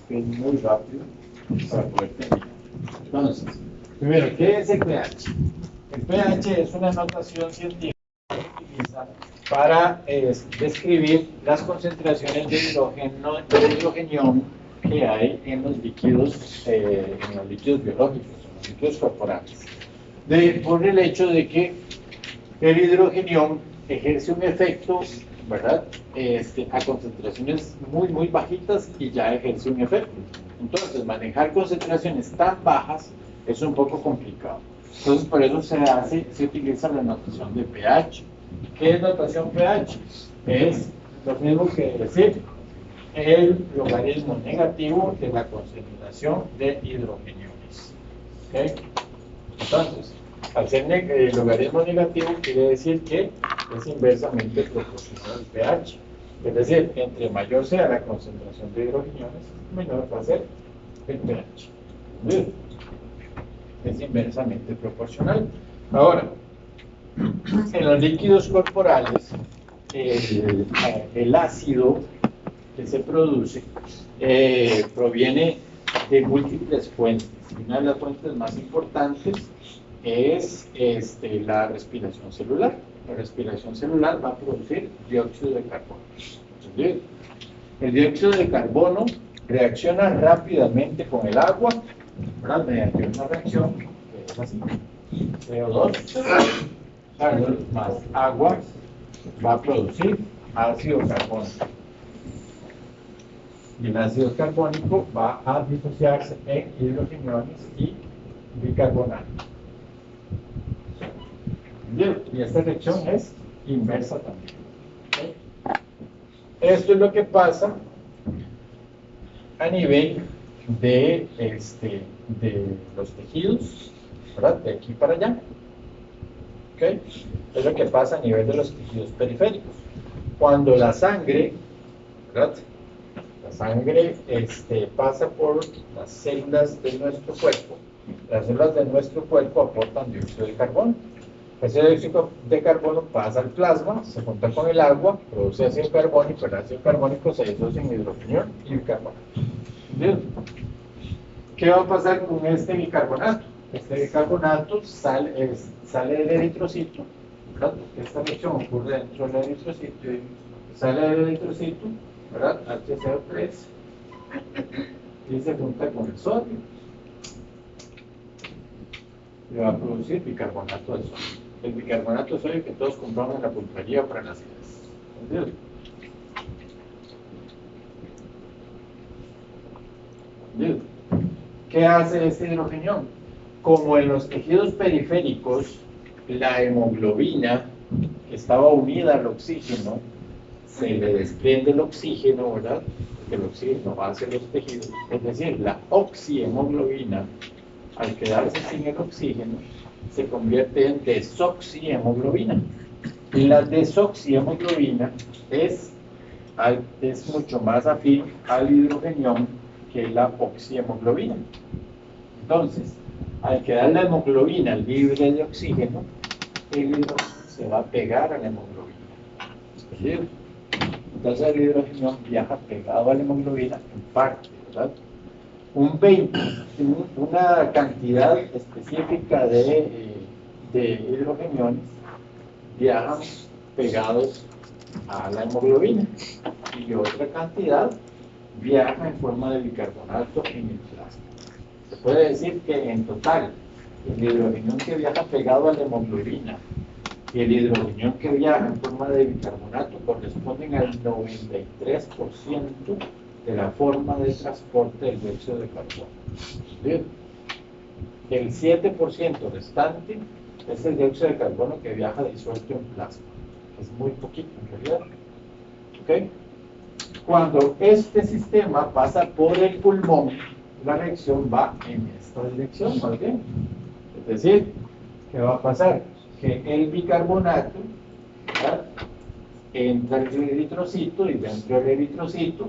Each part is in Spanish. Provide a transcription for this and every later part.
que es muy rápido para poder terminar. Entonces, primero, ¿qué es el pH? El pH es una notación científica que se utiliza para describir las concentraciones de hidrogenión que hay en los líquidos biológicos, en los líquidos corporales. Por el hecho de que el hidrogenión ejerce un efecto, ¿verdad? A concentraciones muy, muy bajitas y ya ejerce un efecto. Entonces, manejar concentraciones tan bajas es un poco complicado. Entonces, por eso se utiliza la notación de pH. ¿Qué es notación pH? Es lo mismo que decir el logaritmo negativo de la concentración de hidrogeniones. ¿Okay? Entonces, al ser el logaritmo negativo quiere decir que es inversamente proporcional al pH. Es decir, entre mayor sea la concentración de hidrogeniones, menor va a ser el pH. ¿Sí? Es inversamente proporcional. Ahora, en los líquidos corporales, el ácido que se produce proviene de múltiples fuentes. Una de las fuentes más importantes es la respiración celular. La respiración celular va a producir dióxido de carbono. Entonces, el dióxido de carbono reacciona rápidamente con el agua, ¿verdad? Mediante una reacción que es así. CO2 más agua va a producir ácido carbónico. Y el ácido carbónico va a disociarse en hidrogeniones y bicarbonato. Y esta reacción es inversa también. ¿Okay? Esto es lo que pasa a nivel de los tejidos, ¿verdad? De aquí para allá. ¿Okay? Es lo que pasa a nivel de los tejidos periféricos. Cuando la sangre, ¿verdad? La sangre pasa por las células de nuestro cuerpo. Las células de nuestro cuerpo aportan dióxido de carbono. Ese dióxido de carbono pasa al plasma, se junta con el agua, produce ácido carbónico. El ácido carbónico se disocia en hidrogenión y bicarbonato. ¿Qué va a pasar con este bicarbonato? Este bicarbonato sale del eritrocito, ¿verdad? Esta reacción ocurre dentro del eritrocito y sale del eritrocito, ¿verdad? HCO3 y se junta con el sodio y va a producir bicarbonato de sodio. El bicarbonato de sodio que todos compramos en la pulpería para las ideas. ¿Entendido? ¿Entendido? ¿Qué hace este hidrogenión? Como en los tejidos periféricos, la hemoglobina que estaba unida al oxígeno, se le desprende el oxígeno, ¿verdad? Porque el oxígeno va hacia los tejidos. Es decir, la oxihemoglobina, al quedarse sin el oxígeno, se convierte en desoxihemoglobina. Y la desoxihemoglobina es mucho más afín al hidrogenión que la oxihemoglobina. Entonces, al quedar la hemoglobina libre de oxígeno, el hidrogeno se va a pegar a la hemoglobina. Entonces el hidrogeno viaja pegado a la hemoglobina en parte, ¿verdad? Una cantidad específica de hidrogeniones viajan pegados a la hemoglobina y otra cantidad viaja en forma de bicarbonato en el plasma. Se puede decir que en total el hidrogenión que viaja pegado a la hemoglobina y el hidrogenión que viaja en forma de bicarbonato corresponden al 93% de la forma de transporte del dióxido de carbono. ¿Bien? El 7% restante es el dióxido de carbono que viaja disuelto en plasma. Es muy poquito en realidad. ¿Okay? Cuando este sistema pasa por el pulmón, la reacción va en esta dirección, ¿más bien? Es decir, ¿qué va a pasar? Que el bicarbonato, ¿verdad?, entra en el eritrocito y dentro del eritrocito,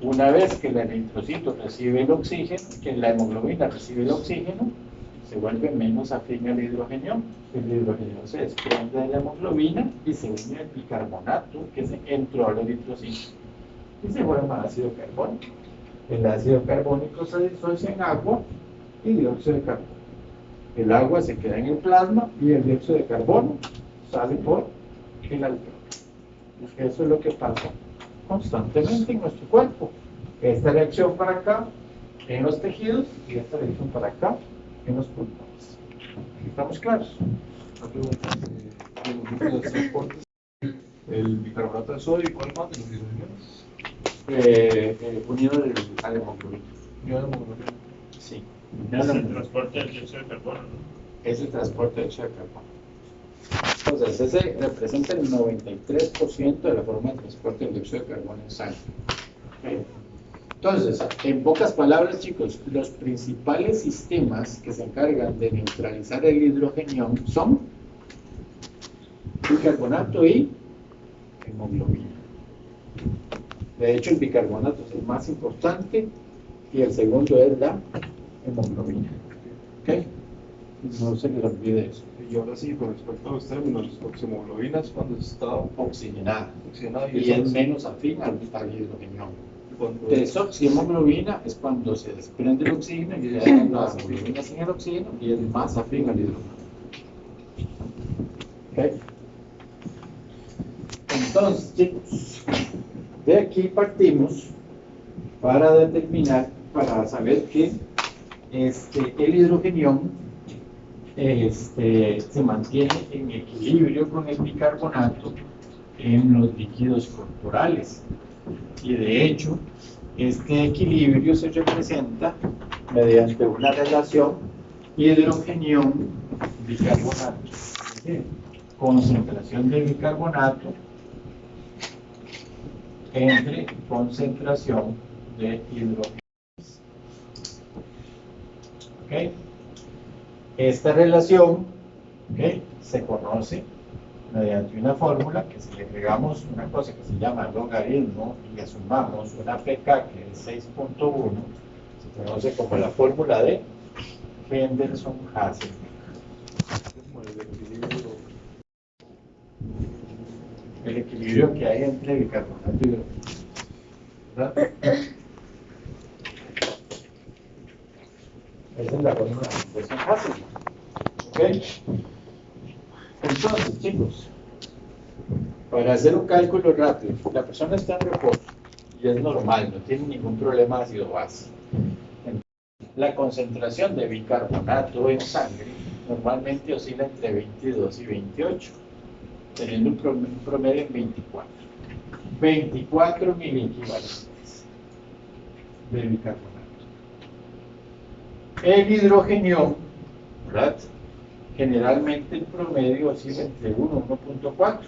una vez que el eritrocito recibe el oxígeno, que la hemoglobina recibe el oxígeno, se vuelve menos afín al hidrogenión. El hidrogenión se desprende de la hemoglobina y se une al bicarbonato que se entró al eritrocito y se forma ácido carbónico. El ácido carbónico se disocia en agua y dióxido de carbono. El agua se queda en el plasma y el dióxido de carbono sale por el alveolo. Eso es lo que pasa constantemente en nuestro cuerpo. Esta reacción para acá en los tejidos y esta reacción para acá en los pulmones. ¿Estamos claros? Una pregunta, en los líquidos de transporte, el bicarbonato de sodio, ¿cuál más de los hidrogenos? Unido al hemoglobina. Yo de hemoglobina. Sí. Es el transporte del dióxido de carbono, ¿no? Es el transporte de dióxido de carbono. Entonces, ese representa el 93% de la forma de transporte del dióxido de carbono en sangre. Entonces, en pocas palabras, chicos, los principales sistemas que se encargan de neutralizar el hidrogenión son bicarbonato y hemoglobina. De hecho, el bicarbonato es el más importante y el segundo es la hemoglobina. ¿Ok? No se les olvide eso. Y ahora sí, con respecto a los términos, oximoglobinas cuando está Oxigenada. oxigenada Y es menos afín al hidrogenión. Desoxihemoglobina es cuando se desprende el oxígeno y quedan las hemoglobinas sin el oxígeno y es más afín al hidrogenión. ¿Ok? Entonces, chicos, de aquí partimos para determinar, para saber que el hidrogenión se mantiene en equilibrio con el bicarbonato en los líquidos corporales. Y de hecho, este equilibrio se representa mediante una relación hidrogenión-bicarbonato. Es decir, concentración de bicarbonato entre concentración de hidrógeno. ¿Okay? Esta relación, ¿okay?, se conoce mediante una fórmula que si le agregamos una cosa que se llama logaritmo y le sumamos una pK que es 6.1, se conoce como la fórmula de Henderson-Hasselbalch. El equilibrio que hay entre bicarbonato y hidrógeno, ¿verdad? Esa es la fórmula de Henderson-Hasselbalch. ¿Ok? Entonces, chicos, para hacer un cálculo rápido, la persona está en reposo y es normal, no tiene ningún problema de ácido base. La concentración de bicarbonato en sangre normalmente oscila entre 22 y 28, teniendo un promedio en 24. 24 miliequivalentes de bicarbonato. El hidrogenión, ¿verdad?, generalmente el promedio oscila entre 1 y 1.4.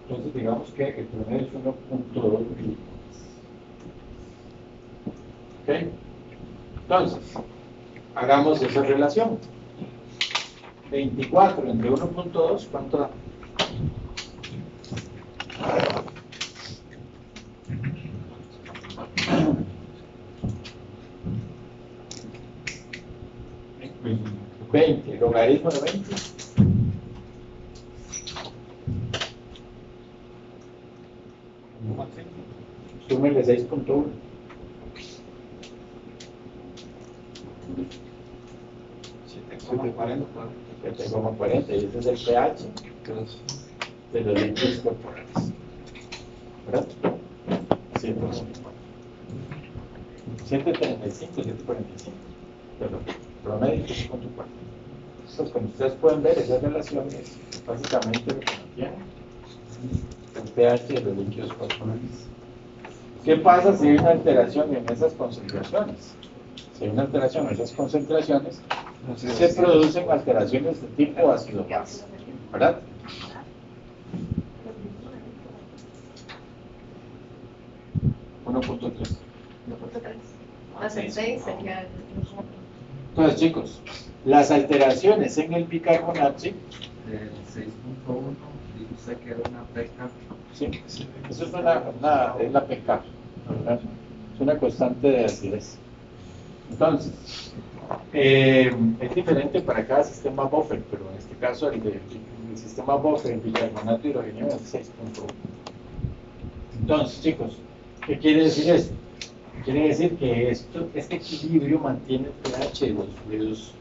Entonces digamos que el promedio es 1.2 milímetros. ¿Ok? Entonces, hagamos esa relación. 24 entre 1.2, ¿cuánto da? ¿20? ¿Logaritmo de 20? Súmele 6.1. 7,40, y ese es el pH de los líquidos corporales. ¿Verdad? 735, 745. Perdón, promedio 7.4. Entonces, como ustedes pueden ver, esa relación es básicamente lo que mantiene el pH de los líquidos corporales. ¿Qué pasa si hay una alteración en esas concentraciones? Si hay una alteración en esas concentraciones, se producen alteraciones de tipo ácido-base, ¿verdad? Entonces, chicos, las alteraciones en el bicarbonato, ¿sí? El 6.1 dice que era una pK. Sí, eso es es la pK, ¿verdad? Es una constante de acidez. Entonces, es diferente para cada sistema buffer, pero en este caso el sistema buffer en bicarbonato hidrogeniado es 6.1. Entonces, chicos, ¿qué quiere decir esto? Quiere decir que este equilibrio mantiene el pH de los fluidos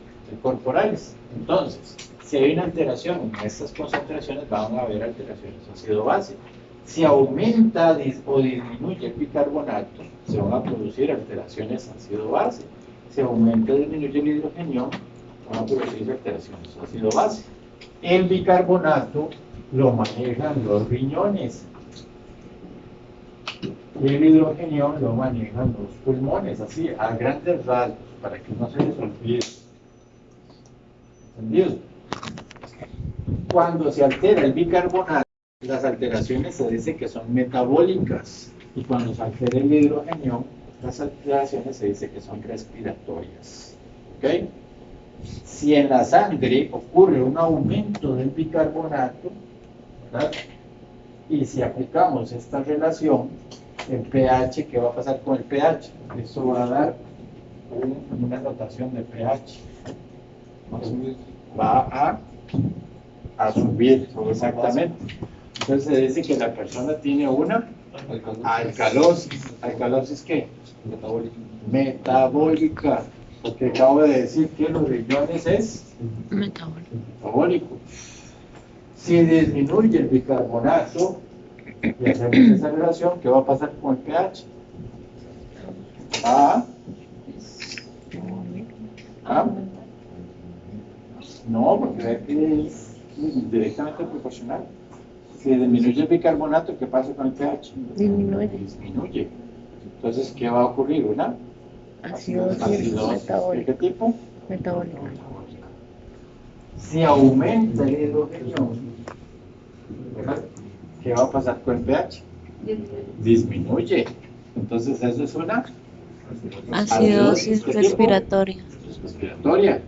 corporales. Entonces, si hay una alteración en estas concentraciones, van a haber alteraciones ácido-base. Si aumenta o disminuye el bicarbonato, se van a producir alteraciones ácido-base. Si aumenta o disminuye el hidrogenión, van a producir alteraciones ácido-base. El bicarbonato lo manejan los riñones. Y el hidrogenión lo manejan los pulmones, así, a grandes rasgos, para que no se les olvide. ¿Entendido? Cuando se altera el bicarbonato, las alteraciones se dice que son metabólicas. Y cuando se altera el hidrogenión, las alteraciones se dice que son respiratorias. ¿Ok? Si en la sangre ocurre un aumento del bicarbonato, ¿verdad? Y si aplicamos esta relación, el pH, ¿qué va a pasar con el pH? Eso va a dar una notación de pH. Va a subir, exactamente. Entonces se dice que la persona tiene una alcalosis. ¿Alcalosis qué? Metabólica. Porque acabo de decir que los riñones es metabólico. Si disminuye el bicarbonato y hacemos esa relación, ¿qué va a pasar con el pH? No, porque es directamente proporcional. Si disminuye el bicarbonato, ¿qué pasa con el pH? Disminuye. Entonces, ¿qué va a ocurrir? ¿Una? Acidosis metabólica. ¿De qué tipo? Metabólica. Si aumenta el hidrogenión, ¿verdad? ¿Qué va a pasar con el pH? Disminuye. Entonces, eso es una acidosis respiratoria. Respiratoria.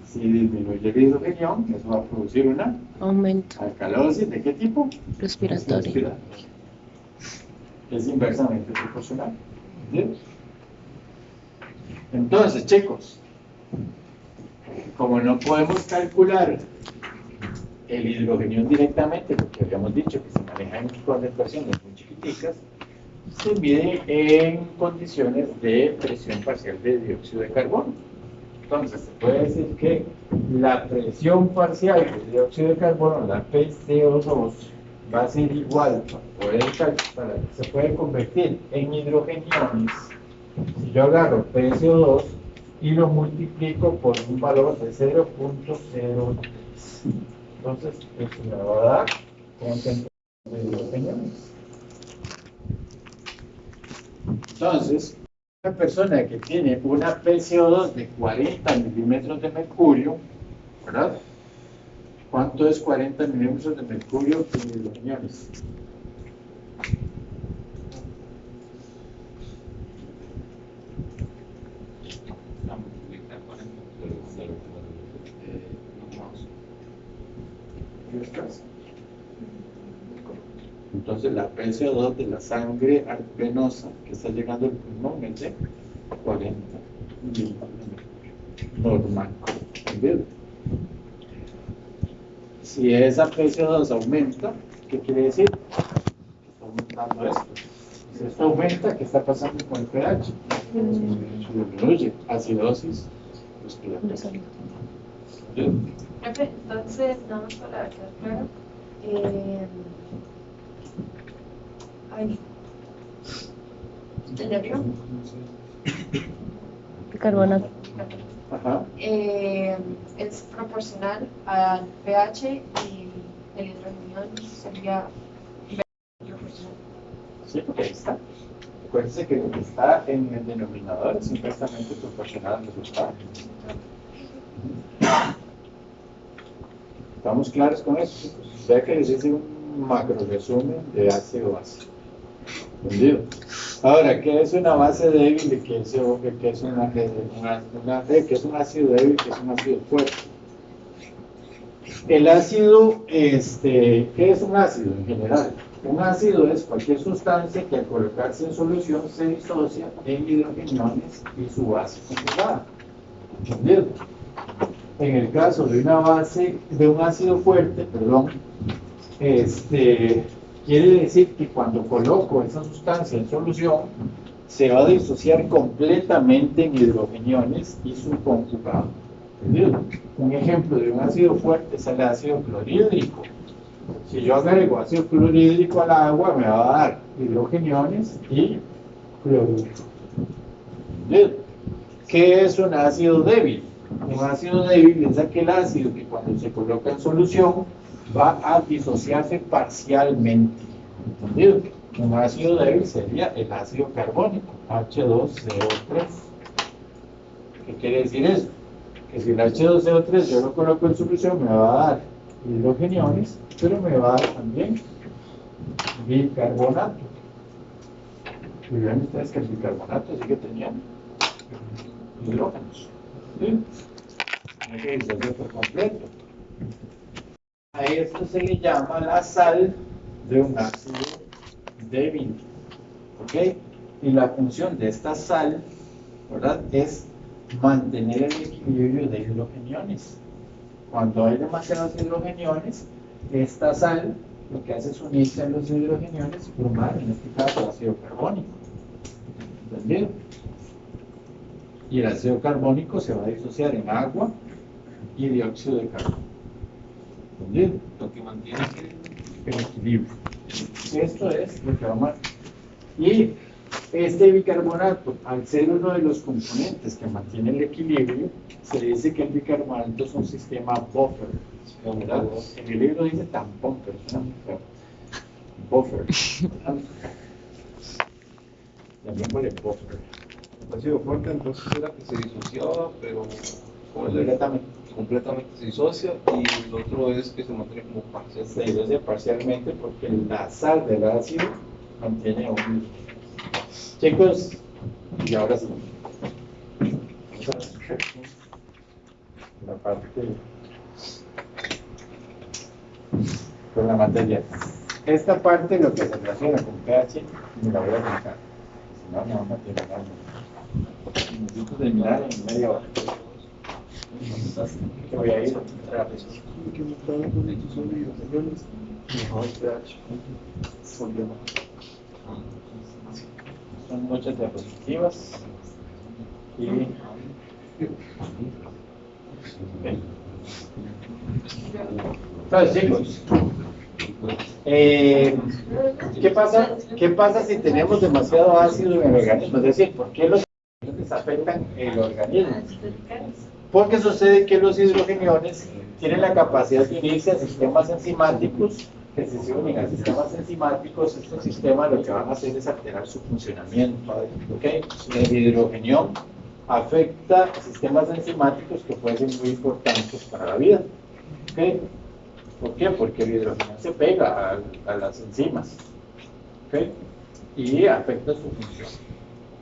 Si disminuye el hidrogenión, eso va a producir una aumento. Alcalosis, ¿de qué tipo? Respiratoria. Es inversamente proporcional. ¿Bien? Entonces, chicos, como no podemos calcular el hidrogenión directamente, porque habíamos dicho que se maneja en concentraciones muy chiquiticas, se mide en condiciones de presión parcial de dióxido de carbono. Entonces, se puede decir que la presión parcial de dióxido de carbono, la PCO2, va a ser igual, se puede convertir en hidrogeniones. Si yo agarro PCO2 y lo multiplico por un valor de 0.03, entonces eso me va a dar concentración de hidrogeniones. Entonces, una persona que tiene una PCO2 de 40 milímetros de mercurio, ¿verdad? ¿Cuánto es 40 milímetros de mercurio en hidrogenios? Entonces la PCO2 de la sangre venosa que está llegando al pulmón es de 40 milímetros de mercurio normal. ¿Entendido? Si esa PCO2 aumenta, ¿qué quiere decir? Está aumentando esto. Si esto aumenta, ¿qué está pasando con el pH? Disminuye. Acidosis respiratoria. Entonces, nada más para quedar claro, ¿el nervio? Bicarbonato. Ajá. Es proporcional al pH y el hidrogenión sería proporcional. Sí, porque ahí está. Acuérdense que lo que está en el denominador es inversamente proporcional al resultado. ¿Estamos claros con eso, chicos? O sea que les hice un macro resumen de ácido-base. ¿Entendido? Ahora, ¿qué es una base débil y qué es un ácido débil y qué es un ácido fuerte? El ácido, ¿qué es un ácido en general? Un ácido es cualquier sustancia que al colocarse en solución se disocia en hidrogeniones y su base conjugada. ¿Entendido? En el caso de un ácido fuerte, quiere decir que cuando coloco esa sustancia en solución, se va a disociar completamente en hidrogeniones y su conjugado. ¿Entendido? Un ejemplo de un ácido fuerte es el ácido clorhídrico. Si yo agrego ácido clorhídrico al agua, me va a dar hidrogeniones y cloruro. ¿Entendido? ¿Qué es un ácido débil? Un ácido débil es aquel ácido que cuando se coloca en solución va a disociarse parcialmente. ¿Entendido? Un ácido débil sería el ácido carbónico, H2CO3. ¿Qué quiere decir eso? Que si el H2CO3 yo lo coloco en solución, me va a dar hidrogeniones, pero me va a dar también bicarbonato. Y vean ustedes que el bicarbonato sigue teniendo hidrógenos. ¿Sí? Tiene que disociar por completo. A esto se le llama la sal de un ácido débil. ¿Ok? Y la función de esta sal, ¿verdad?, es mantener el equilibrio de hidrogeniones. Cuando hay demasiados hidrogeniones, esta sal lo que hace es unirse a los hidrogeniones y formar, en este caso, ácido carbónico. ¿Entendido? Y el ácido carbónico se va a disociar en agua y dióxido de carbono. ¿Entendido? Lo que mantiene El equilibrio. Esto es lo que vamos a... Y este bicarbonato, al ser uno de los componentes que mantiene el equilibrio, se dice que el bicarbonato es un sistema buffer, ¿verdad? En el libro dice tampón, pero suena muy feo. Buffer. Llamémosle buffer. el ácido fuerte, entonces era que se disociaba, pero completamente se disocia, y el otro es que se mantiene como parcial. Se disocia parcialmente porque la sal del ácido mantiene un... Chicos, y ahora sí. La parte con la materia. Esta parte, lo que se relaciona con pH, me la voy a dejar. Si no, me vamos a terminar. Necesito terminar en media hora. Que voy a ir rápido. Son muchas diapositivas. Y entonces, chicos, ¿qué pasa si tenemos demasiado ácido en el organismo? Es decir, ¿por qué los hidrogeniones afectan el organismo? Porque sucede que los hidrogeniones tienen la capacidad de unirse a sistemas enzimáticos, que si se unen a sistemas enzimáticos, estos sistemas lo que van a hacer es alterar su funcionamiento. ¿Okay? El hidrogenión afecta sistemas enzimáticos que pueden ser muy importantes para la vida. ¿Okay? ¿Por qué? Porque el hidrogenión se pega a las enzimas. ¿Okay? Y afecta su función.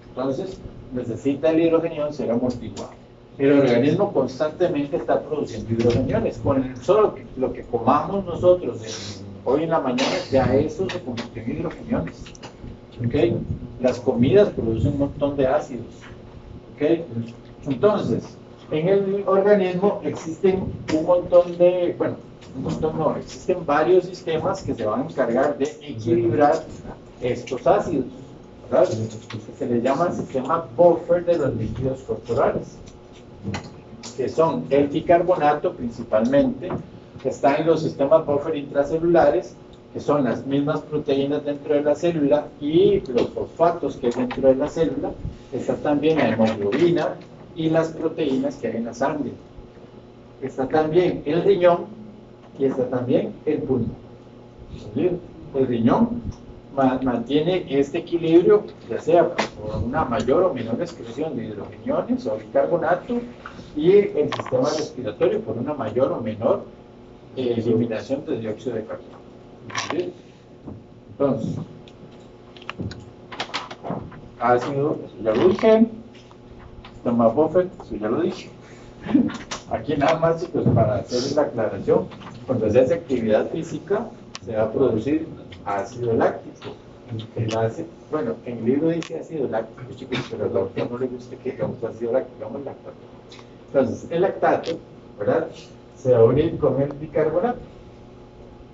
Entonces, necesita el hidrogenión ser amortiguado. El organismo constantemente está produciendo hidrogeniones. Con solo lo que comamos nosotros hoy en la mañana, ya eso se convirtió en hidrogeniones. ¿Okay? Las comidas producen un montón de ácidos. ¿Okay? Entonces, en el organismo existen un montón de, bueno, un montón no, existen varios sistemas que se van a encargar de equilibrar estos ácidos, ¿verdad? Se les llama el sistema buffer de los líquidos corporales, que son el bicarbonato principalmente, que está en los sistemas buffer intracelulares, que son las mismas proteínas dentro de la célula, y los fosfatos que hay dentro de la célula. Está también la hemoglobina y las proteínas que hay en la sangre. Está también el riñón y está también el pulmón. El riñón mantiene este equilibrio, ya sea por una mayor o menor excreción de hidrogeniones o bicarbonato, y el sistema respiratorio por una mayor o menor eliminación de dióxido de carbono. ¿Sí? Entonces, ácido, eso ya lo dije. Sistema buffer, eso ya lo dije. Aquí nada más, chicos, para hacer la aclaración, cuando se hace actividad física, se va a producir ácido láctico. Bueno, en el libro dice ácido láctico, chicos, pero a la autor no le gusta que digamos ácido láctico, digamos lactato. Entonces, el lactato, ¿verdad?, se va a unir con el bicarbonato,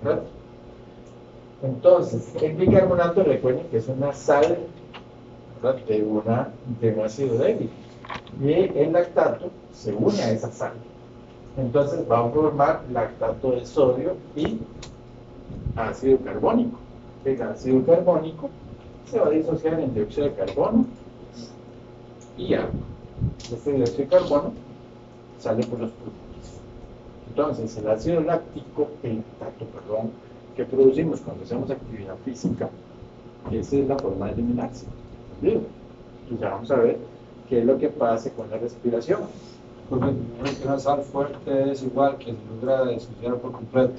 ¿verdad? Entonces, el bicarbonato, recuerden que es una sal ¿verdad? De un ácido débil. Y el lactato se une a esa sal. Entonces va a formar lactato de sodio y ácido carbónico. El ácido carbónico se va a disociar en dióxido de carbono y agua. Este dióxido de carbono sale por los pulmones. Entonces, el ácido láctico, el lactato, perdón, que producimos cuando hacemos actividad física, esa es la forma de eliminarse. ¿Entendido? Entonces, ya vamos a ver qué es lo que pasa con la respiración. Porque primero que una sal fuerte es igual que se logra disociar por completo.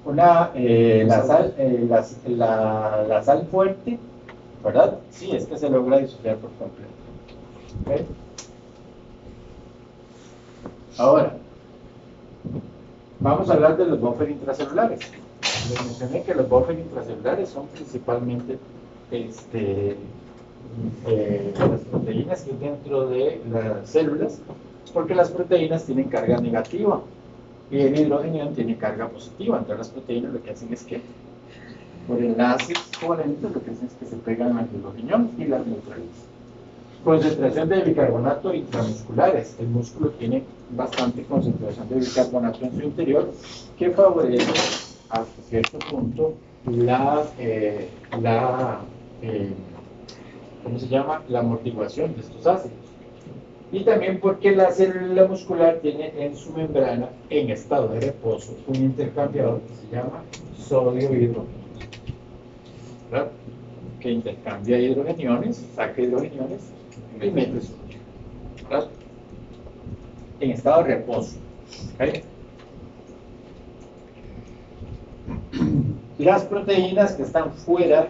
La sal fuerte, ¿verdad? Sí, es que se logra disociar por completo. ¿Okay? Ahora, vamos a hablar de los buffers intracelulares. Les mencioné que los buffers intracelulares son principalmente las proteínas que hay dentro de las células, porque las proteínas tienen carga negativa y el hidrógeno tiene carga positiva. Entonces las proteínas lo que hacen es que por enlaces covalentes lo que hacen es que se pegan al hidrógeno y las neutralizan. Concentración de bicarbonato intramusculares. El músculo tiene bastante concentración de bicarbonato en su interior que favorece hasta cierto punto ¿cómo se llama? La amortiguación de estos ácidos. Y también porque la célula muscular tiene en su membrana, en estado de reposo, un intercambiador que se llama sodio-hidrógeno, ¿verdad? Que intercambia hidrogeniones, saca hidrogeniones y mete sodio, ¿verdad? En estado de reposo. ¿Okay? Las proteínas que están fuera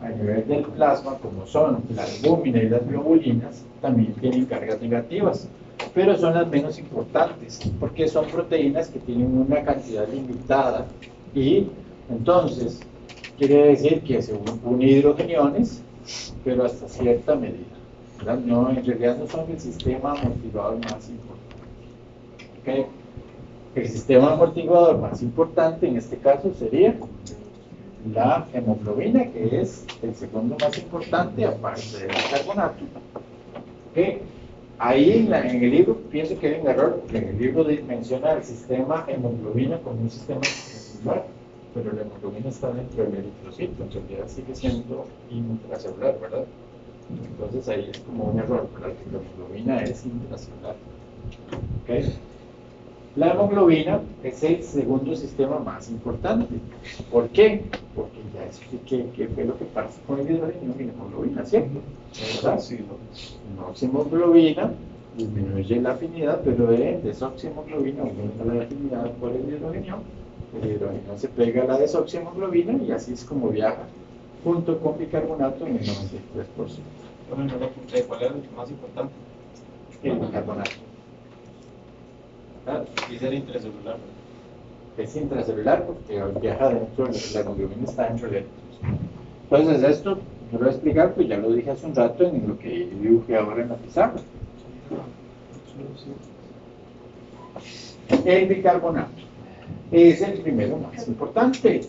a nivel del plasma, como son la albúmina y las globulinas, también tienen cargas negativas, pero son las menos importantes, porque son proteínas que tienen una cantidad limitada y entonces quiere decir que se unen hidrogeniones, pero hasta cierta medida, ¿verdad? No, en realidad no son el sistema amortiguador más importante. ¿Okay? El sistema amortiguador más importante en este caso sería la hemoglobina, que es el segundo más importante aparte del carbonato. ¿Okay? Ahí en el libro pienso que hay un error, porque en el libro menciona el sistema hemoglobina como un sistema intracelular, pero la hemoglobina está dentro del eritrocito, en realidad sigue siendo intracelular, ¿verdad? Entonces ahí es como un error, ¿verdad? Que la hemoglobina es intracelular. ¿Okay? La hemoglobina es el segundo sistema más importante. ¿Por qué? Porque ya expliqué qué fue lo que pasa con el hidrógeno y la hemoglobina, ¿cierto? ¿Verdad? Sí, la oxihemoglobina disminuye la afinidad, pero en desoxihemoglobina aumenta la afinidad por el hidrógeno se pega a la desoxihemoglobina y así es como viaja junto con bicarbonato en el 93%. Bueno, no lo apunté. ¿Cuál es el más importante? El bicarbonato. Y es el intracelular. Es intracelular porque viaja dentro, la hemoglobina está dentro del eritrocito. Entonces esto, no lo voy a explicar, pues ya lo dije hace un rato en lo que dibujé ahora en la pizarra. El bicarbonato es el primero más importante.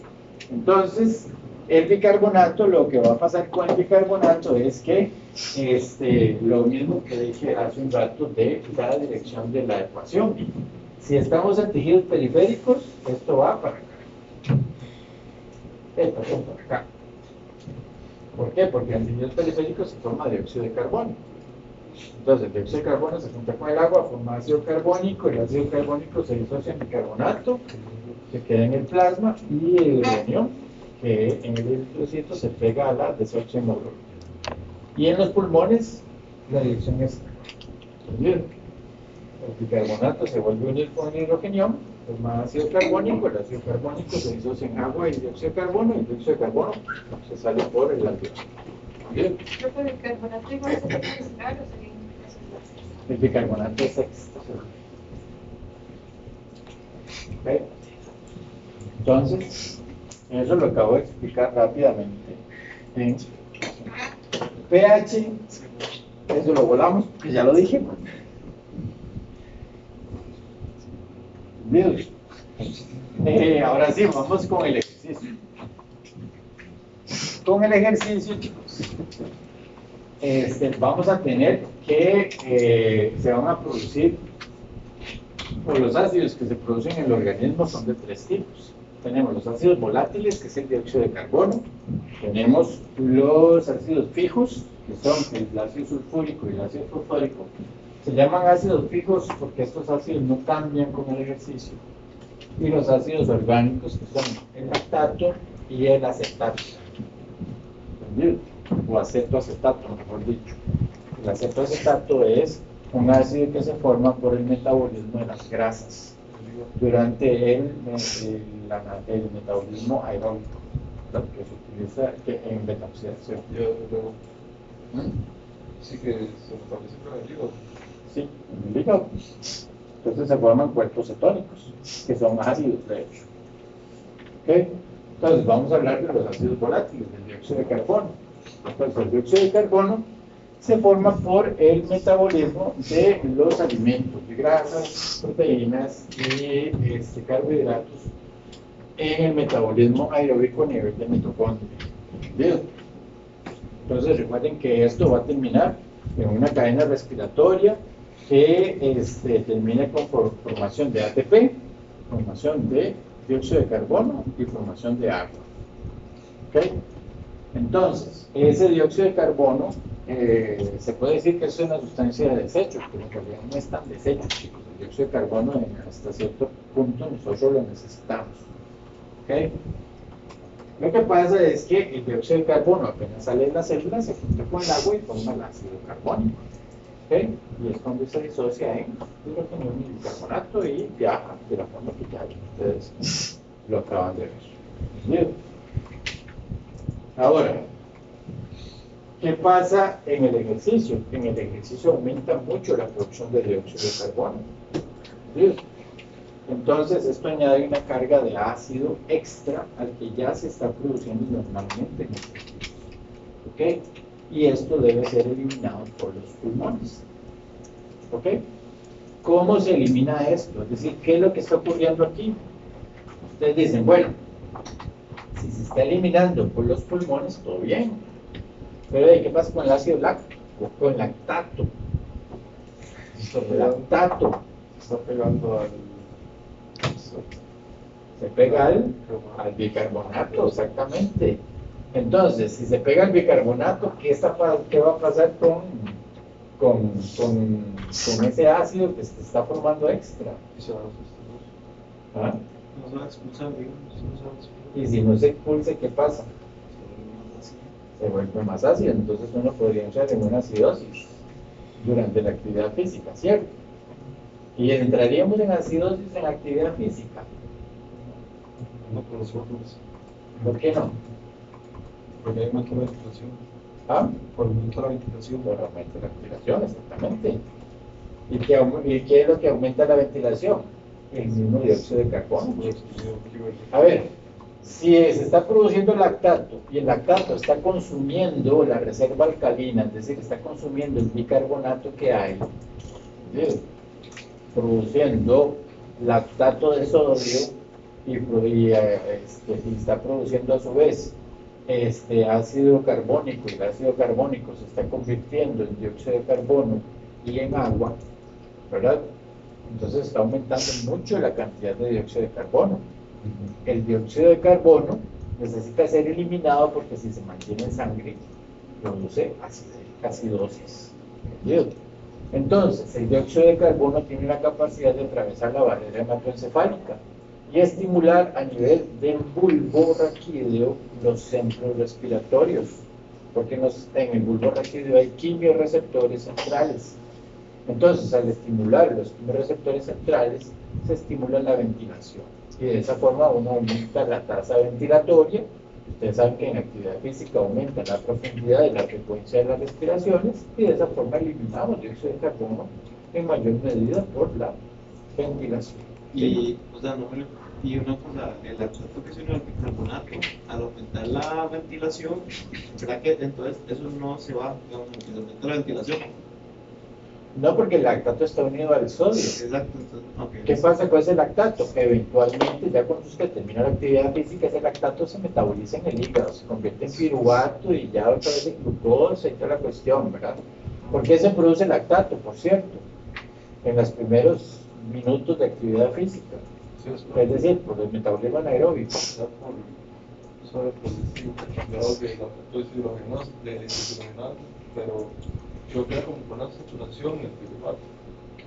Entonces, el bicarbonato, lo que va a pasar con el bicarbonato es que lo mismo que dije hace un rato de la dirección de la ecuación. Si estamos en tejidos periféricos, esto va para acá. Esto va para acá. ¿Por qué? Porque en tejidos periféricos se forma dióxido de carbono. Entonces, el dióxido de carbono se junta con el agua, forma ácido carbónico, el ácido carbónico se disocia en bicarbonato, se queda en el plasma, y el hidrógeno, que en el eritrocito se pega a la desoxihemoglobina. Y en los pulmones, la dirección es ¿entendido? El bicarbonato se vuelve a unir con el hidrógeno, forma ácido carbónico, el ácido carbónico se disocia en agua y dióxido de carbono, y el dióxido de carbono se sale por el alveolo. ¿Bien? Creo que el carbonato igual se puede mezclar o sería intracelular. El bicarbonato es extracelular. ¿Okay? Entonces, eso lo acabo de explicar rápidamente en pH, eso lo volamos, que ya lo dije. Bien. Ahora sí, vamos con el ejercicio. Con el ejercicio, chicos, vamos a tener que se van a producir, o los ácidos que se producen en el organismo son de tres tipos. Tenemos los ácidos volátiles, que es el dióxido de carbono. Tenemos los ácidos fijos, que son el ácido sulfúrico y el ácido fosfórico. Se llaman ácidos fijos porque estos ácidos no cambian con el ejercicio. Y los ácidos orgánicos, que son el lactato y el acetato. ¿Entendido? O acetato, mejor dicho. El acetato es un ácido que se forma por el metabolismo de las grasas durante el metabolismo aeróbico, lo que se utiliza en beta-oxidación. Sí que se establece con el hígado. Sí, en el hígado. Entonces se forman cuerpos cetónicos, que son ácidos, de hecho. ¿Okay? Entonces vamos a hablar de los ácidos volátiles, del dióxido de carbono. Entonces el dióxido de carbono se forma por el metabolismo de los alimentos, de grasas, proteínas y carbohidratos en el metabolismo aeróbico a nivel de mitocondria. ¿Entendido? Entonces recuerden que esto va a terminar en una cadena respiratoria que termina con formación de ATP, formación de dióxido de carbono y formación de agua. ¿Okay? Entonces, ese dióxido de carbono se puede decir que es una sustancia de desecho, pero en realidad no es tan desecho, chicos. El dióxido de carbono hasta cierto punto nosotros lo necesitamos. ¿Okay? Lo que pasa es que el dióxido de carbono apenas sale de la célula, se junta con el agua y forma el ácido carbónico. ¿Okay? Y es cuando se disocia en hidrógeno y bicarbonato y viaja de la forma que ya ustedes lo acaban de ver. ¿Bien? Ahora, ¿qué pasa en el ejercicio? En el ejercicio aumenta mucho la producción de dióxido de carbono. ¿Sí? Entonces, esto añade una carga de ácido extra al que ya se está produciendo normalmente en el ejercicio. ¿Ok? Y esto debe ser eliminado por los pulmones. ¿Ok? ¿Cómo se elimina esto? Es decir, ¿qué es lo que está ocurriendo aquí? Ustedes dicen, bueno, si se está eliminando por los pulmones, todo bien. Pero ¿qué pasa con el ácido láctico? Con el lactato. El lactato Se está pegando al. se pega al bicarbonato, exactamente. Entonces, si se pega al bicarbonato, ¿qué va a pasar con ese ácido que se está formando extra? Y se van a ¿Ah? No se va a expulsar, digamos. No se va a expulsar. Y si no se expulsa, ¿qué pasa? Se vuelve más ácido. Entonces uno podría entrar en una acidosis durante la actividad física, ¿cierto? Y entraríamos en acidosis en la actividad física. No por los órganos. ¿Por qué no? Porque hay aumento de la ventilación. ¿Ah? Por aumento de la ventilación. Por aumento de la ventilación, exactamente. ¿Y qué es lo que aumenta la ventilación? El mismo dióxido de carbono. A ver, si se está produciendo lactato y el lactato está consumiendo la reserva alcalina, es decir, está consumiendo el bicarbonato que hay, ¿sí? Produciendo lactato de sodio y está produciendo a su vez ácido carbónico, y el ácido carbónico se está convirtiendo en dióxido de carbono y en agua, ¿verdad? Entonces está aumentando mucho la cantidad de dióxido de carbono. El dióxido de carbono necesita ser eliminado porque si se mantiene en sangre produce acidosis. ¿Entendido? Entonces, el dióxido de carbono tiene la capacidad de atravesar la barrera hematoencefálica y estimular a nivel del bulbo raquídeo los centros respiratorios, porque en el bulbo raquídeo hay quimiorreceptores centrales. Entonces, al estimular los quimiorreceptores centrales, se estimula la ventilación y de esa forma uno aumenta la tasa ventilatoria. Ustedes saben que en actividad física aumenta la profundidad y la frecuencia de las respiraciones y de esa forma eliminamos dióxido de carbono en mayor medida por la ventilación. Y, o sea, y una cosa, el lactato que se une al bicarbonato, al aumentar la ventilación, ¿será que entonces eso no se va, digamos, que se aumenta la ventilación? No, porque el lactato está unido al sodio. Exacto, entonces, ok. ¿Qué pasa con ese lactato? Eventualmente, ya cuando usted termina la actividad física, ese lactato se metaboliza en el hígado, se convierte en piruvato y ya otra vez en glucosa y toda la cuestión, ¿verdad? ¿Por qué se produce lactato, por cierto? En los primeros minutos de actividad física. Sí, Es decir, por el metabolismo anaeróbico. Sabe por distintos cambiados de hidrogenados, pero yo creo como con una saturación en el piruvato.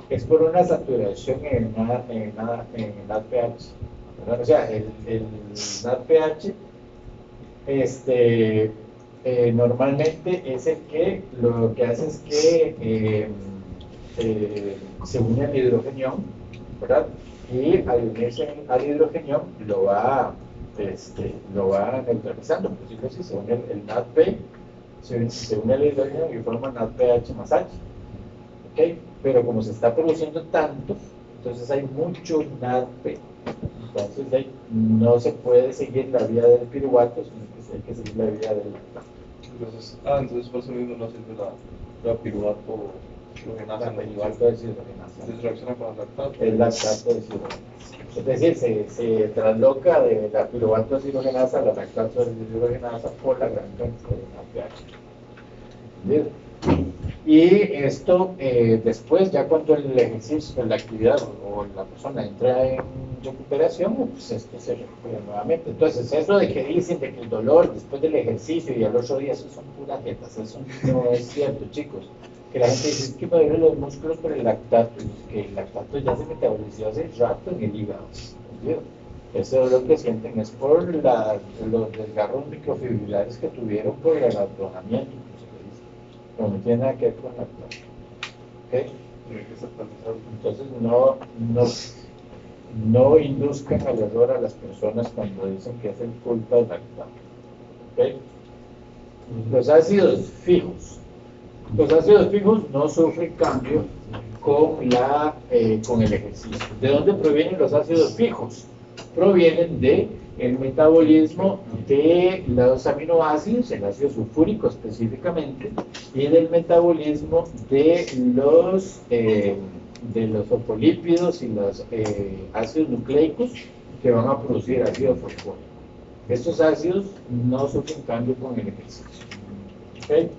Es por una saturación en el NADPH. ¿Verdad? O sea, el NADPH normalmente es el que lo que hace es que se une al hidrogenión, ¿verdad? Y al unirse al hidrogenión lo va neutralizando, por decirlo así, se une el NADP, se une al hidrogenión y forma NADPH más H. ¿Okay? Pero como se está produciendo tanto, entonces hay mucho NADP. Entonces no se puede seguir la vía del piruvato, sino que hay que seguir la vía del lactato. Entonces por eso mismo no sirve la piruvato hidrogenasa. La piruvato deshidrogenasa. Entonces reacciona con el lactato. El lactato deshidrogenasa. Es decir, se trasloca de la piruvato deshidrogenasa a la lactato deshidrogenasa por la gran cantidad de NADPH. ¿Entendido? Y esto después, ya cuando el ejercicio, la actividad o la persona entra en recuperación, pues esto se recupera nuevamente. Entonces, eso de que dicen de que el dolor después del ejercicio y al otro día, eso son puras jetas, eso no es cierto, chicos. Que la gente dice, es que me duelen los músculos por el lactato, y que el lactato ya se metabolizó hace rato en el hígado. ¿Entendido? Eso es lo que sienten, es por los desgarros microfibrilares que tuvieron por el atonamiento. No tiene nada que ver con la planta. ¿Okay? Entonces no induzcan al error a las personas cuando dicen que es el culpa del lactato. ¿Okay? Los ácidos fijos. Los ácidos fijos no sufren cambio con el ejercicio. ¿De dónde provienen los ácidos fijos? Provienen de el metabolismo de los aminoácidos, el ácido sulfúrico específicamente, y del metabolismo de los fosfolípidos y los ácidos nucleicos que van a producir ácido fosfórico. Estos ácidos no sufren cambio con el ejercicio. ¿Okay?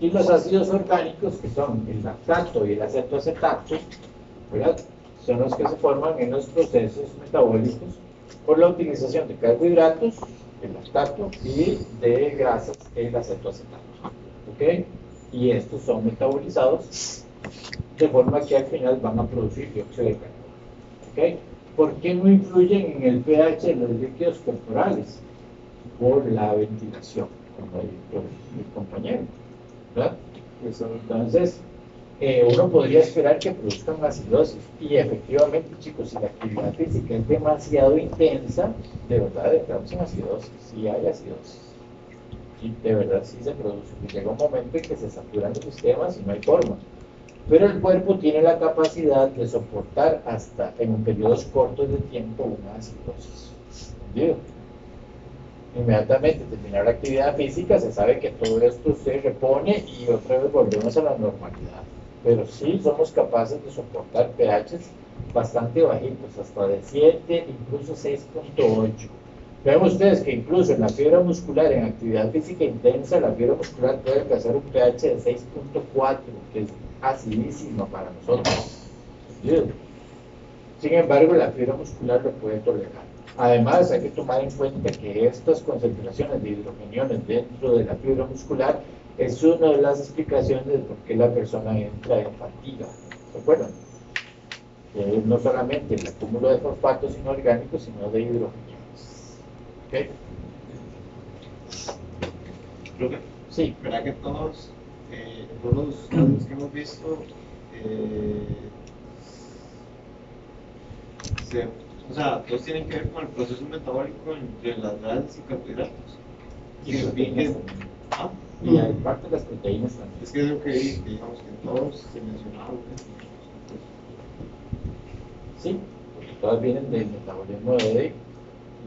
Y los ácidos orgánicos, que son el lactato y el acetoacetato, ¿verdad? Son los que se forman en los procesos metabólicos por la utilización de carbohidratos, el lactato, y de grasas, el acetoacetato. ¿Ok? Y estos son metabolizados de forma que al final van a producir dióxido de carbono. ¿Ok? ¿Por qué no influyen en el pH de los líquidos corporales? Por la ventilación, como dijo mi compañero. ¿Verdad? Entonces, uno podría esperar que produzcan acidosis. Y efectivamente, chicos, si la actividad física es demasiado intensa, de verdad entramos en acidosis. Sí hay acidosis. Y de verdad sí se produce. Y llega un momento en que se saturan los sistemas y no hay forma. Pero el cuerpo tiene la capacidad de soportar hasta en periodos cortos de tiempo una acidosis. ¿Entendido? Inmediatamente terminar la actividad física, se sabe que todo esto se repone y otra vez volvemos a la normalidad. Pero sí somos capaces de soportar pHs bastante bajitos, hasta de 7, incluso 6.8. Vean ustedes que incluso en la fibra muscular, en actividad física intensa, la fibra muscular puede alcanzar un pH de 6.4, que es acidísima para nosotros. Sin embargo, la fibra muscular lo puede tolerar. Además, hay que tomar en cuenta que estas concentraciones de hidrogeniones dentro de la fibra muscular es una de las explicaciones de por qué la persona entra en fatiga. ¿Se acuerdan? No solamente el acúmulo de fosfatos inorgánicos, sino de hidrogeniones. ¿Ok? Creo que, sí. ¿Verdad que todos los casos que hemos visto o sea, todos tienen que ver con el proceso metabólico entre las grasas y carbohidratos? Y hay parte de las proteínas también. Es que es lo que digamos que todos se mencionaban. Sí, porque todas vienen del metabolismo de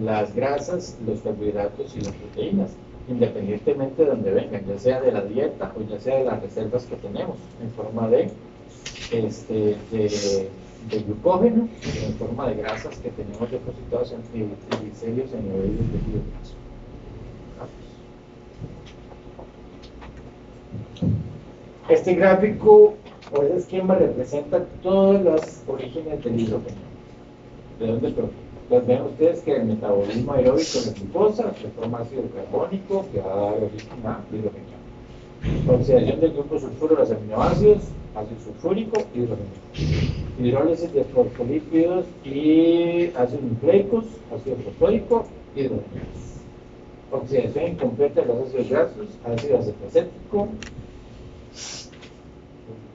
las grasas, los carbohidratos y las proteínas. independientemente de donde vengan, ya sea de la dieta o ya sea de las reservas que tenemos en forma de glucógeno, en forma de grasas que tenemos depositados en triglicéridos en niveles de tejido graso. Este gráfico o este esquema representa todos los orígenes del hidrógeno. ¿De dónde proviene? Pues ven ustedes que el metabolismo aeróbico de glucosa se forma ácido carbónico que va a dar origen a hidrógeno. Oxidación del grupo sulfuro de los aminoácidos, ácido sulfúrico, hidrógeno. Hidrólisis de fosfolípidos y ácidos nucleicos, ácido fosfórico, hidrógeno. Oxidación incompleta de los ácidos grasos, ácido acetoacético,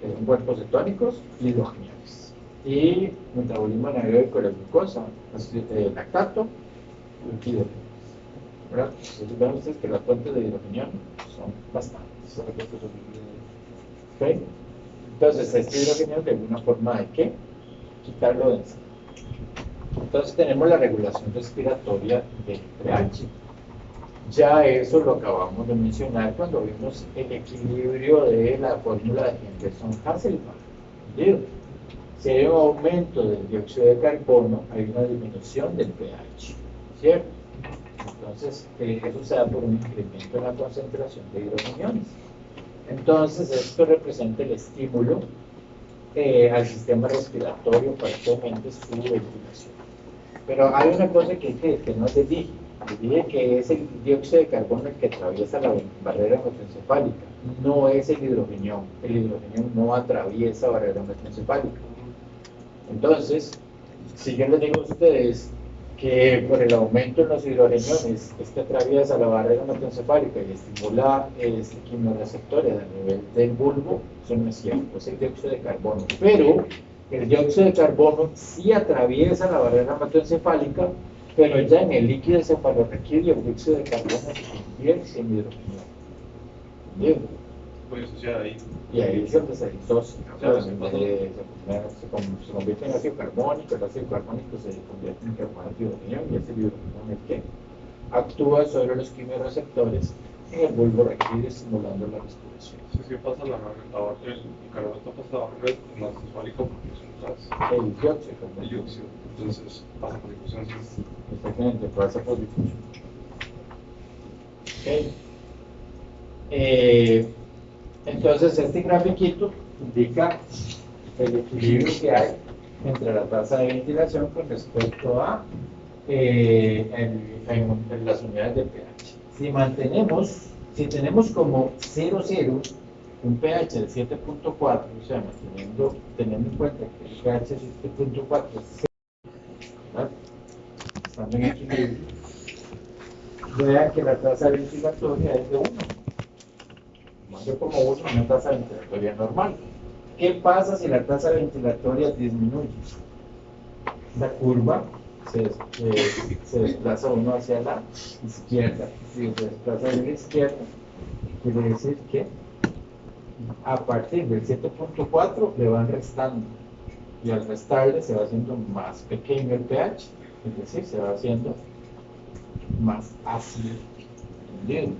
que son cuerpos cetónicos, hidrogenados. Y metabolismo anaeróbico de la glucosa, lactato, hidrógeno. ¿Verdad? Entonces ven ustedes que las fuentes de hidrogeno son bastantes. ¿Okay? Entonces, este hidrógeno de alguna forma hay que quitarlo de encima. Entonces tenemos la regulación respiratoria del pH. Ya eso lo acabamos de mencionar cuando vimos el equilibrio de la fórmula de Henderson-Hasselbalch. Si hay un aumento del dióxido de carbono, hay una disminución del pH, ¿cierto? Entonces, eso se da por un incremento en la concentración de hidrogeniones. Entonces, esto representa el estímulo al sistema respiratorio para que aumente su ventilación. Pero hay una cosa que no les dije. Les dije que es el dióxido de carbono el que atraviesa la barrera hematoencefálica, no es el hidrogenión. El hidrogenión no atraviesa barrera hematoencefálica. Entonces, si yo les digo a ustedes que por el aumento en los hidrogeniones, este atraviesa la barrera hematoencefálica y estimula quimioreceptores a nivel del bulbo, eso no es cierto, es el dióxido de carbono. Pero el dióxido de carbono sí atraviesa la barrera hematoencefálica, pero ya en el líquido cefalorraquídeo el dióxido de carbono se convierte en hidrogeno. ¿Entiendes? Puede asociar ahí. Y ahí es donde se disocia. Claro, se convierte en ácido carbónico, el ácido carbónico se convierte en carbonato de hidrógeno y es el hidrógeno el que actúa sobre los quimioreceptores en el bulbo raquídeo estimulando la respiración. Si es que pasa el carbonato pasa la barrera hematoencefálica porque es un gas. El dióxido. El dióxido. Entonces pasa por difusión. Exactamente, pasa por difusión. Okay. Entonces este grafiquito indica el equilibrio que hay entre la tasa de ventilación con respecto a en las unidades de pH. Si tenemos como 0,0 un pH de 7.4, o sea, teniendo en cuenta que el pH de 7.4 es 0, estando en equilibrio, vean que la tasa ventilatoria es de 1. Yo como uso una tasa ventilatoria normal. ¿Qué pasa si la tasa ventilatoria disminuye? La curva se desplaza uno hacia la izquierda. Si se desplaza hacia la izquierda, quiere decir que a partir del 7.4 le van restando. Y al restarle se va haciendo más pequeño el pH, es decir, se va haciendo más ácido. ¿Entendido?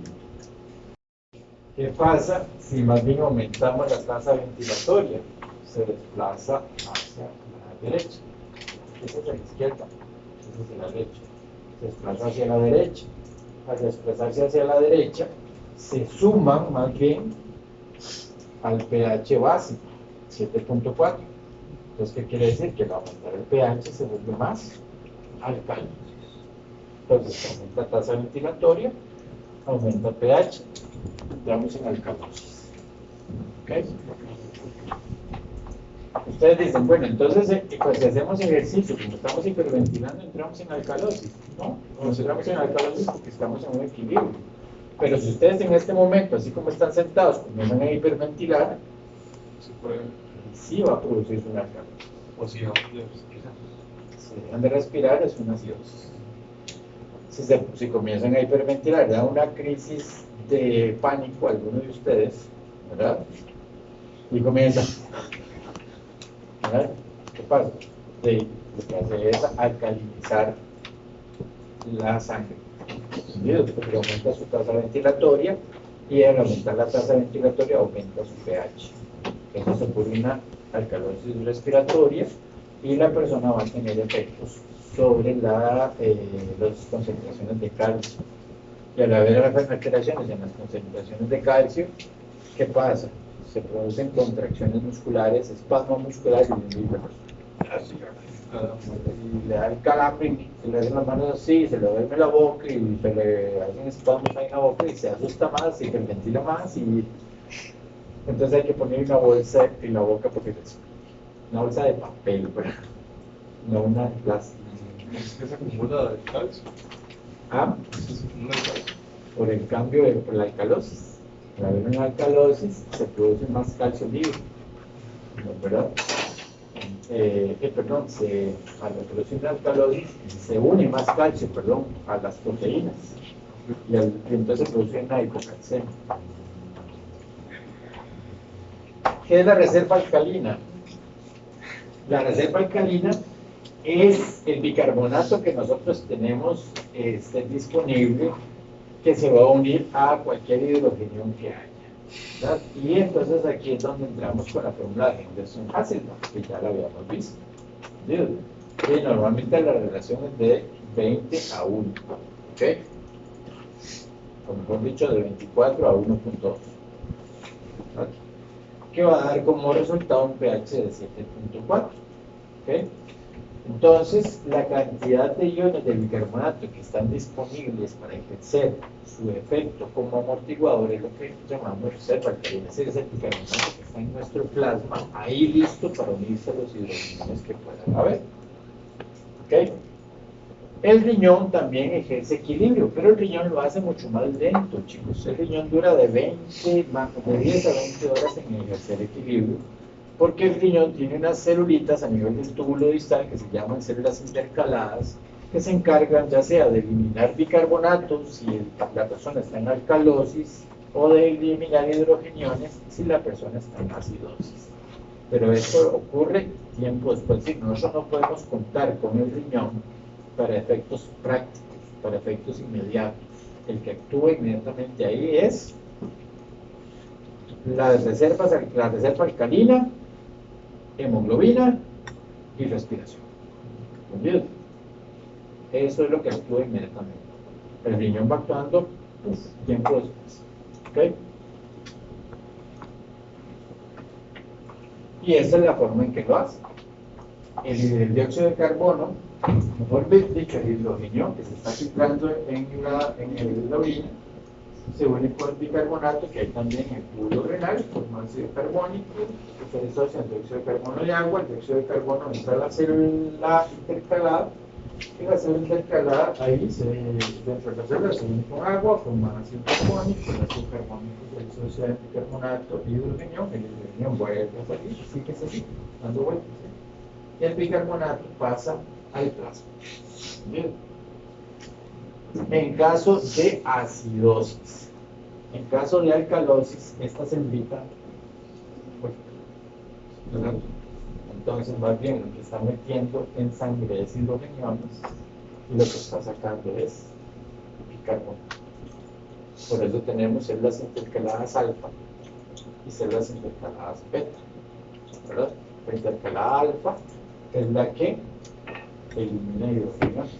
¿Qué pasa si más bien aumentamos la tasa ventilatoria? Se desplaza hacia la derecha. Esa es la izquierda, esa es la derecha. Se desplaza hacia la derecha. Al desplazarse hacia la derecha, se suman más bien al pH básico, 7.4. Entonces, ¿qué quiere decir? Que al aumentar el pH se vuelve más alcalino. Entonces, aumenta la tasa ventilatoria, aumenta el pH, entramos en alcalosis. ¿Okay? Ustedes dicen, bueno, entonces pues si hacemos ejercicio, como estamos hiperventilando, entramos en alcalosis. No entramos en alcalosis porque estamos en un equilibrio. Pero si ustedes en este momento, así como están sentados, comienzan a hiperventilar, sí va a producirse una alcalosis. O si no, Si dejan de respirar, es una acidosis. Si comienzan a hiperventilar, da una crisis de pánico a alguno de ustedes, ¿verdad? Y comienzan, ¿verdad? ¿Qué pasa? Lo que hace es alcalinizar la sangre. ¿entendido? Porque aumenta su tasa ventilatoria y al aumentar la tasa ventilatoria aumenta su pH. Entonces ocurre una alcalosis respiratoria y la persona va a tener efectos sobre las concentraciones de calcio. Y al haber alteraciones en las concentraciones de calcio, ¿qué pasa? Se producen contracciones musculares, espasmos musculares y le da el calambre y se le hacen las manos así, se le duerme la boca y se le hacen espasmos ahí en la boca y se asusta más y se ventila más y entonces hay que poner una bolsa en la boca porque es una bolsa de papel, ¿verdad? No una de plástico. Es que se acumula el calcio. Ah, Se acumula el calcio. por el cambio por la alcalosis. Al haber una alcalosis se produce más calcio libre, ¿verdad? A la producción de alcalosis se une más calcio, a las proteínas y entonces se produce una hipocalcemia. ¿Qué es la reserva alcalina? La reserva alcalina es el bicarbonato que nosotros tenemos disponible, que se va a unir a cualquier hidrogenión que haya, ¿verdad? Y entonces aquí es donde entramos con la fórmula de Henderson-Hasselbalch, que ya la habíamos visto. Y normalmente la relación es de 20 a 1, ¿ok? O mejor dicho, de 24 a 1.2, que va a dar como resultado un pH de 7.4, ¿ok? Entonces, la cantidad de iones de bicarbonato que están disponibles para ejercer su efecto como amortiguador es lo que llamamos reserva alcalina. Es el bicarbonato que está en nuestro plasma, ahí listo para unirse a los hidrogeniones que puedan haber. ¿Ok? El riñón también ejerce equilibrio, pero el riñón lo hace mucho más lento, chicos. El riñón dura de 10 a 20 horas en ejercer equilibrio, porque el riñón tiene unas celulitas a nivel del túbulo distal que se llaman células intercaladas, que se encargan ya sea de eliminar bicarbonatos si la persona está en alcalosis o de eliminar hidrogeniones si la persona está en acidosis. Pero esto ocurre tiempo después. Sí, nosotros no podemos contar con el riñón para efectos prácticos, para efectos inmediatos. El que actúa inmediatamente ahí es la reserva alcalina, hemoglobina y respiración. ¿Entendido? Eso es lo que actúa inmediatamente. El riñón va actuando tiempo después. ¿Ok? Y esa es la forma en que lo hace. El dióxido de carbono, mejor dicho, el hidrogenio que se está filtrando en la orina, se une con el bicarbonato que hay también en el túbulo renal, forma ácido carbónico, que se disocia el dióxido de carbono y agua. El dióxido de carbono entra a la célula intercalada, y la célula intercalada ahí dentro de la célula se une con agua, forma ácido carbónico, el ácido carbónico se disocia el bicarbonato y hidrogenio, el hidrogenio vuelve a salir, así que es así, dando vueltas. Y el bicarbonato pasa al plasma. ¿Bien? En caso de acidosis, en caso de alcalosis, esta célula, entonces más bien lo que está metiendo en sangre es hidrogeniones y lo que está sacando es bicarbonato. Por eso tenemos células intercaladas alfa y células intercaladas beta, ¿verdad? La intercalada alfa es la que elimina hidrogeniones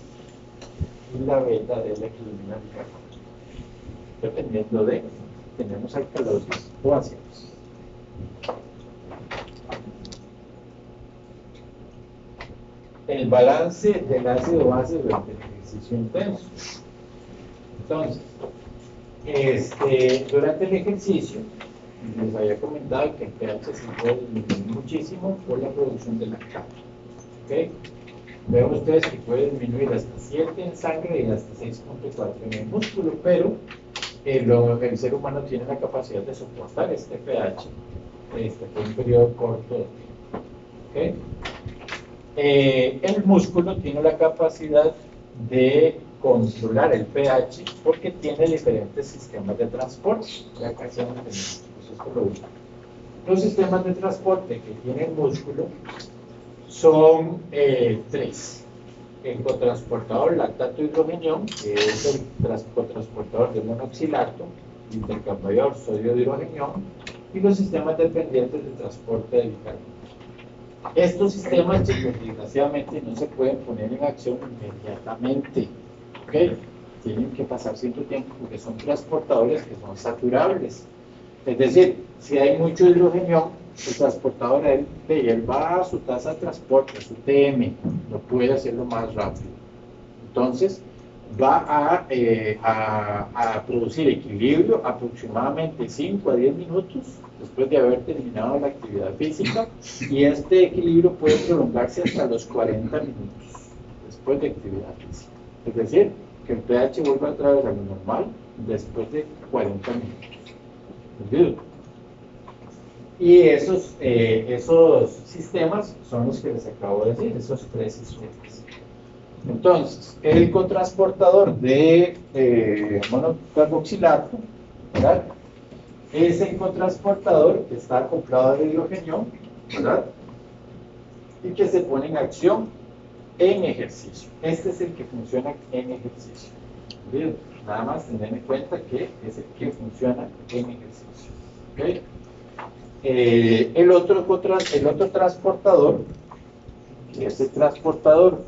y la beta es la que elimina bicarbonato, dependiendo de si tenemos alcalosis o acidosis. El balance del ácido base durante el ejercicio intenso. Entonces, durante el ejercicio les había comentado que el pH se puede disminuir muchísimo por la producción de lactato. ¿Okay? Ven ustedes que puede disminuir hasta 7 en sangre y hasta 6.4 en el músculo, pero el ser humano tiene la capacidad de soportar este pH por un periodo corto de tiempo. ¿Okay? El músculo tiene la capacidad de controlar el pH porque tiene diferentes sistemas de transporte. Ya casi no tenemos, eso es lo único. Los sistemas de transporte que tiene el músculo son 3. el cotransportador lactato-hidrogenión, que es el cotransportador de monoxilato, intercambiador sodio-hidrogenión, y los sistemas dependientes de transporte de bicarbonato. Estos sistemas, chicos, desgraciadamente no se pueden poner en acción inmediatamente, ¿ok? Tienen que pasar cierto tiempo porque son transportadores que son saturables. Es decir, si hay mucho hidrogenión, el transportador él va a su tasa de transporte, a su TM, no puede hacerlo más rápido. Entonces, va a producir equilibrio aproximadamente 5 a 10 minutos después de haber terminado la actividad física, y este equilibrio puede prolongarse hasta los 40 minutos después de actividad física. Es decir, que el pH vuelva otra vez a lo normal después de 40 minutos. ¿Entendido? Y esos sistemas son los que les acabo de decir, esos tres sistemas. Entonces, el cotransportador de monocarboxilato, ¿verdad? Es el cotransportador que está acoplado al hidrogenión, ¿verdad? Y que se pone en acción en ejercicio. Este es el que funciona en ejercicio. ¿Entendido? Nada más tener en cuenta que es el que funciona en ejercicio. ¿Okay? El otro transportador, que es el transportador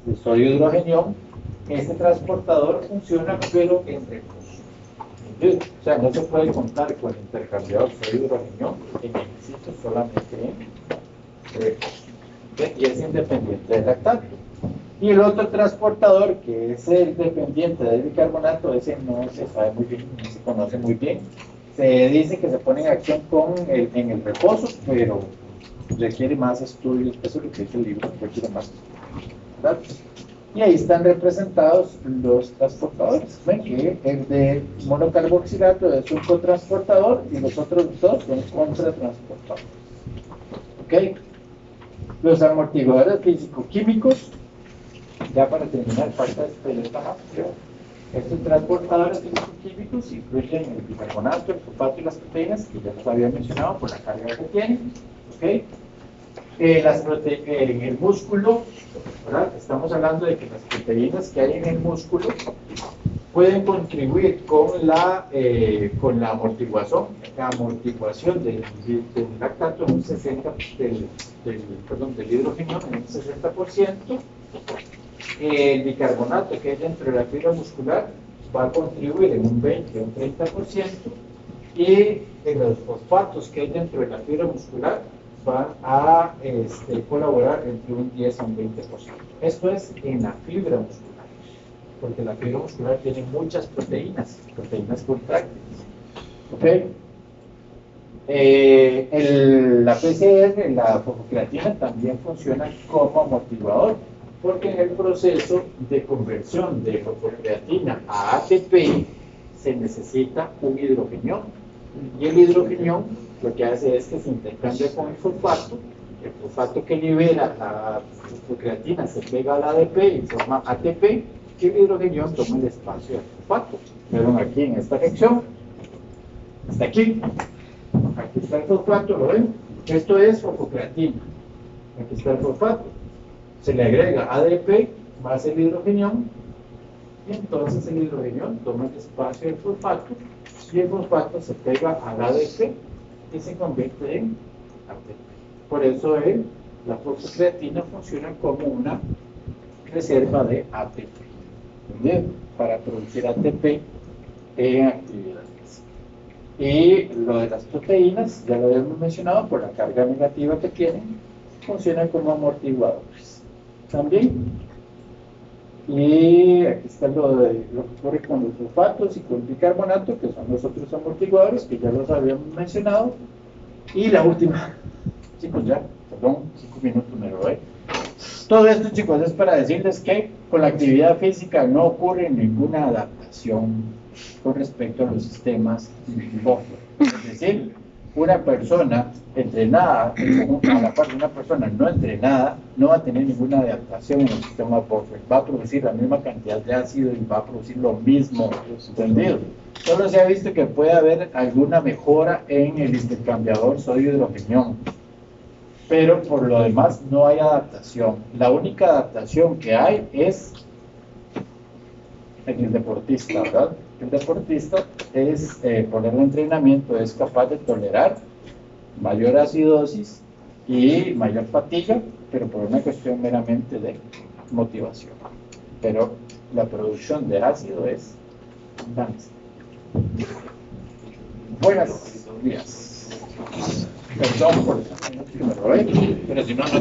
de sodio-hidrogenión, este transportador funciona pero en recurso. O sea, no se puede contar con el intercambiador sodio-hidrogenión en ejercicio, solamente en recurso. ¿Okay? Y es independiente del lactato. Y el otro transportador, que es el dependiente del bicarbonato, ese no se sabe muy bien, no se conoce muy bien. Se dice que se pone en acción en el reposo, pero requiere más estudios. Eso es lo que dice el libro, requiere más estudios, ¿verdad? Y ahí están representados los transportadores. Ven que el de monocarboxilato es un cotransportador y los otros dos son contratransportadores. ¿Ok? Los amortiguadores físico-químicos, ya para terminar, falta esta más. Estos transportadores físico-químicos incluyen el bicarbonato, el fosfato y las proteínas, que ya los había mencionado por la carga que tienen. ¿Okay? En el músculo, ¿verdad? Estamos hablando de que las proteínas que hay en el músculo pueden contribuir con la amortiguación del lactato en un 60%, del hidrogenión en un 60%. El bicarbonato que hay dentro de la fibra muscular va a contribuir en un 20 o un 30%, y los fosfatos que hay dentro de la fibra muscular van a colaborar entre un 10 a un 20%. Esto es en la fibra muscular, porque la fibra muscular tiene muchas proteínas contráctiles. ¿Ok? La PCR, la fosfocreatina, también funciona como amortiguador, porque en el proceso de conversión de fosfocreatina a ATP se necesita un hidrogenión, y el hidrogenión lo que hace es que se intercambia con el fosfato que libera la fosfocreatina se pega al ADP y forma ATP, y el hidrogenión toma el espacio del fosfato. Pero aquí en esta reacción, hasta aquí está el fosfato, ¿lo ven? Esto es fosfocreatina, aquí está el fosfato. Se le agrega ADP más el hidrogenión, y entonces el hidrogenión toma el espacio del fosfato, y el fosfato se pega al ADP y se convierte en ATP. Por eso la fosfocreatina funciona como una reserva de ATP, ¿entiendes? Para producir ATP en actividad física. Y lo de las proteínas, ya lo habíamos mencionado, por la carga negativa que tienen, funcionan como amortiguadores también. Y aquí está lo que ocurre con los fosfatos y con el bicarbonato, que son los otros amortiguadores que ya los habíamos mencionado. Y la última, chicos, ya, perdón, 5 minutos me lo doy. Todo esto, chicos, es para decirles que con la actividad física no ocurre ninguna adaptación con respecto a los sistemas buffer. Es decir, una persona entrenada, a la par de una persona no entrenada, no va a tener ninguna adaptación en el sistema buffer. Va a producir la misma cantidad de ácido y va a producir lo mismo, ¿entendido? Solo se ha visto que puede haber alguna mejora en el intercambiador sodio-hidrogenión. pero por lo demás no hay adaptación. La única adaptación que hay es en el deportista, ¿verdad? El deportista es, por el entrenamiento, es capaz de tolerar mayor acidosis y mayor fatiga, pero por una cuestión meramente de motivación. Pero la producción de ácido es danza. Buenos días. Perdón por que me robé, pero si no